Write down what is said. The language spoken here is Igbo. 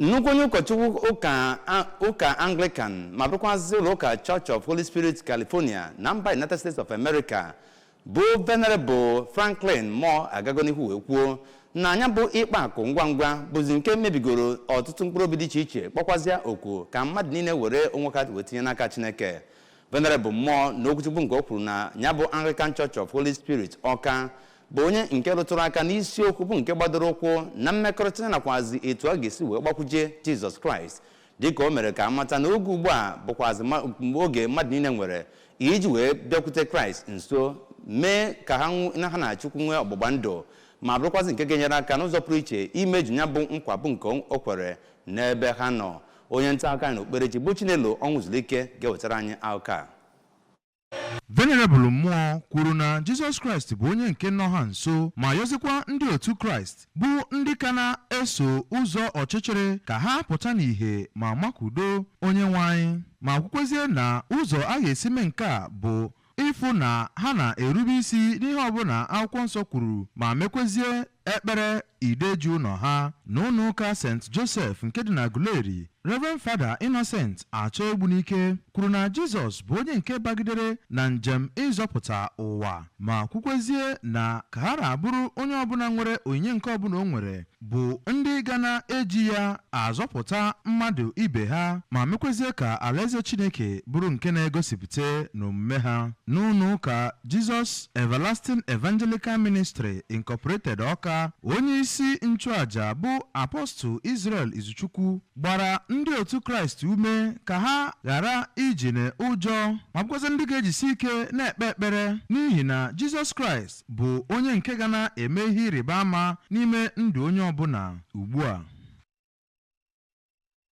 nnukwu onye ụkọchukwu ụka Anglican ma bụrụkwazị ụlọ ụka Church of Holy Spirit California na mba United States of America bụ Venerable Franklin Moore agago n'ihu wee kwuo na anya bụ ịkpa akụ ngwa ngwa bụzi nke mebigoro ọtụtụ mkpụrụ obi dị iche iche kpọkwazịa oku ka mmadụ niile were onwe ka wee tinye n'aka Chineke. Venerable Moore na okwuchukwu nke o kwuru na ya bụ Anglican Church of Holy Spirit Ọka bụ onye nke rụtụrụ aka n'isiokwu bụ nke gbadoro ụkwụ na mmekọrịta nakwazi etu a ga-esi wee gbakwuje Jizọs Kraịst dịka o mere ka amata na oge ugbu a bụkwazi oge mmadụ niile nwere iji wee bịakwute Kraịst nso mee ka ha na Chukwu nwee ọgbụgba ndụ ma bụrụkwazị nke ga-enyere aka n'ụzọ pụrụ iche imeju ya bụ nkwa bụ nke o kwere n'ebe ha nọ. Onye nta aka na okperechi bụ Chinelo Ọnwụzulike ga-ewetara anyị akụkọ. Venerable Mmụọ kwuru na Jizọs Kraịst bụ onye nke nọ ha nso ma yọzikwa ndị otu Kraịst bụ ndị ka na-eso ụzọ ọchịchịrị ka ha pụta n'ìhè ma makwudo onye nwe anyị ma kwukwezie na ụzọ a ga-esi mee nke a bụ ịfụ na ha na-erube isi n'ihe ọbụla akwụkwọ nsọ kwuru ma mekwezie ekpere ideju ụlọ ha n'ụlọ ụka St. Joseph nke dị na Guleri. Reverend Father Innocent Achọ Egbunike kwuru na Jizọs bụ onye nke bagidere na njem ịzọpụta ụwa ma kwukwezie na ka ha na-abụrụ onye ọbụla nwere onyinye nke ọbụla o nwere bụ ndị ga na-eji ya azọpụta mmadụ ibe ha ma mekwezie ka alaeze Chineke bụrụ nke na-egosipụta n'omume ha. N'ụlọ ụka Jesus Everlasting Evangelical Ministry Incorporated Ọka, onye isi nchụaja bụ Apostle Israel Izuchukwu gbara ndị otu Kraịst ume ka ha ghara iji n'ụjọ ma bụkwazị ndị ga-ejisi ike na-ekpe ekpere n'ihi na Jizọs Kraịst bụ onye nke ga na-eme ihe ịrịba ama n'ime ndụ onye ọbụla ugbu a.